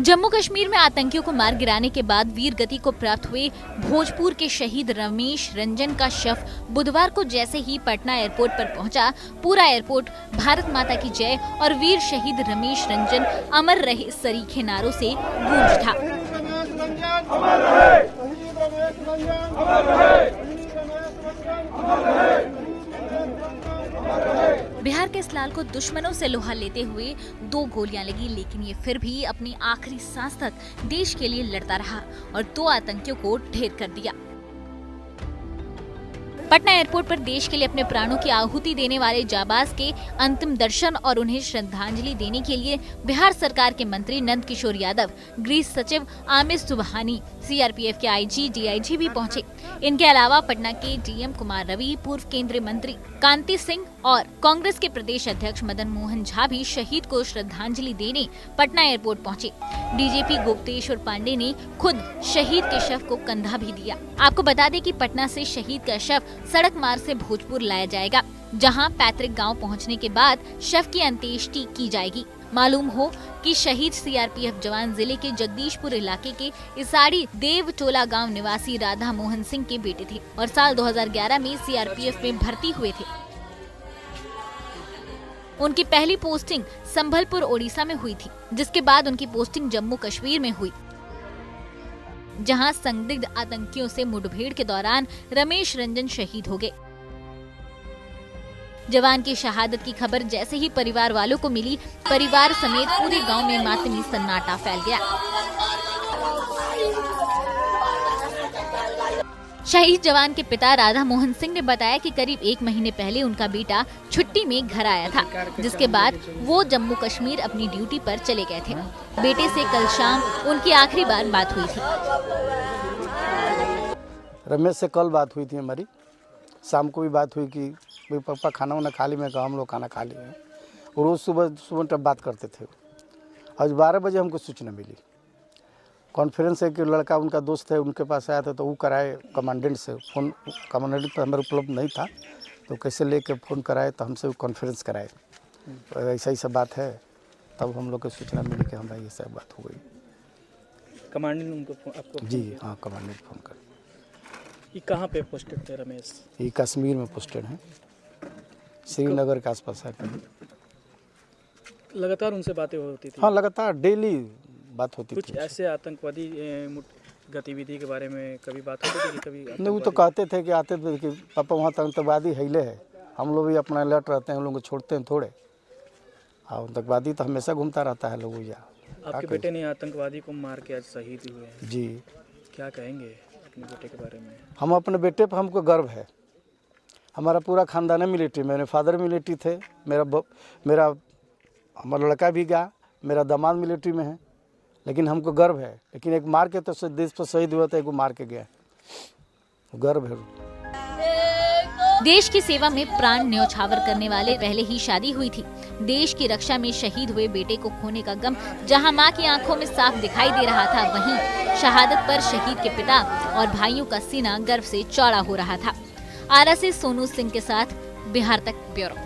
जम्मू कश्मीर में आतंकियों को मार गिराने के बाद वीर गति को प्राप्त हुए भोजपुर के शहीद रमेश रंजन का शव बुधवार को जैसे ही पटना एयरपोर्ट पर पहुंचा, पूरा एयरपोर्ट भारत माता की जय और वीर शहीद रमेश रंजन अमर रहे सरीखे नारों से गूंज था। बिहार के इस लाल को दुश्मनों से लोहा लेते हुए 2 गोलियां लगी, लेकिन ये फिर भी अपनी आखिरी सांस तक देश के लिए लड़ता रहा और 2 आतंकियों को ढेर कर दिया। पटना एयरपोर्ट पर देश के लिए अपने प्राणों की आहुति देने वाले जाबाज के अंतिम दर्शन और उन्हें श्रद्धांजलि देने के लिए बिहार सरकार के मंत्री नंद किशोर यादव, गृह सचिव आमिर सुबहानी, सीआरपीएफ के आईजी, डीआईजी भी पहुंचे। इनके अलावा पटना के डीएम कुमार रवि, पूर्व केंद्रीय मंत्री कांति सिंह और कांग्रेस के प्रदेश अध्यक्ष मदन मोहन झा भी शहीद को श्रद्धांजलि देने पटना एयरपोर्ट पहुंचे। डीजीपी गुप्तेश्वर पांडे ने खुद शहीद के शव को कंधा भी दिया। आपको बता दें कि पटना से शहीद का शव सड़क मार्ग से भोजपुर लाया जाएगा, जहां पैतृक गांव पहुंचने के बाद शव की अंत्येष्टि की जाएगी। मालूम हो कि शहीद सीआरपीएफ जवान जिले के जगदीशपुर इलाके के इसाड़ी देवटोला गांव निवासी राधा मोहन सिंह के बेटे थे और साल 2011 में सीआरपीएफ में भर्ती हुए थे। उनकी पहली पोस्टिंग संभलपुर ओडिशा में हुई थी, जिसके बाद उनकी पोस्टिंग जम्मू कश्मीर में हुई, जहां संदिग्ध आतंकियों से मुठभेड़ के दौरान रमेश रंजन शहीद हो गए। जवान की शहादत की खबर जैसे ही परिवार वालों को मिली, परिवार समेत पूरे गांव में मातमी सन्नाटा फैल गया। शहीद जवान के पिता राधा मोहन सिंह ने बताया कि करीब 1 महीने पहले उनका बेटा छुट्टी में घर आया था, जिसके बाद वो जम्मू कश्मीर अपनी ड्यूटी पर चले गए थे। बेटे से कल शाम उनकी आखिरी बार बात हुई थी। रमेश से कल बात हुई थी हमारी, शाम को भी बात हुई कि भाई पापा खाना वाना खा ली। मैं कहा हम लोग खाना खा लिए। और रोज़ सुबह तब बात करते थे। आज 12 बजे हमको सूचना मिली, कॉन्फ्रेंस है कि लड़का उनका दोस्त है उनके पास आया था, तो वो कराए कमांडेंट से फ़ोन। कमांडेंट तो हमारे उपलब्ध नहीं था, तो कैसे लेके फ़ोन कराए, तो हमसे कॉन्फ्रेंस कराए, ऐसा ही सब बात है। तब हम लोग को सूचना मिली कि हाँ भाई ये सब बात हो गई। कमांडेंट उनको आपको? जी हाँ, कमांडेंट फ़ोन कर। ये कहाँ पे पोस्टेड थे रमेश? ये कश्मीर में पोस्टेड हैं, श्रीनगर के आसपास है। लगातार उनसे बातें होती थी? हाँ, लगातार डेली बात होती थी। कुछ ऐसे आतंकवादी गतिविधि के बारे में कभी बात होती थी कि कभी? नहीं, वो तो कहते थे कि आते थे कि पापा वहाँ आतंकवादी हिले है, हम लोग भी अपना अलर्ट रहते हैं, हम लोग को छोड़ते हैं थोड़े। आतंकवादी तो हमेशा घूमता रहता है लोग। आपके बेटे ने आतंकवादी को मार के आज शहीद हुए हैं जी, क्या कहेंगे अपने बेटे के बारे में? हम अपने बेटे पर हमको गर्व है। हमारा पूरा खानदान है मिलिट्री, मेरे फादर मिलिट्री थे, हमारा लड़का भी गया, मेरा दामाद मिलिट्री में है, लेकिन हमको गर्व है। लेकिन एक मार के तो देश पर शहीद हुआ था, एक मार के गया, गर्व है। देश की सेवा में प्राण न्यौछावर करने वाले पहले ही शादी हुई थी। देश की रक्षा में शहीद हुए बेटे को खोने का गम जहां मां की आंखों में साफ दिखाई दे रहा था, वहीं शहादत पर शहीद के पिता और भाइयों का सीना गर्व से चौड़ा हो रहा था। आरा से सोनू सिंह के साथ बिहार तक ब्यूरो।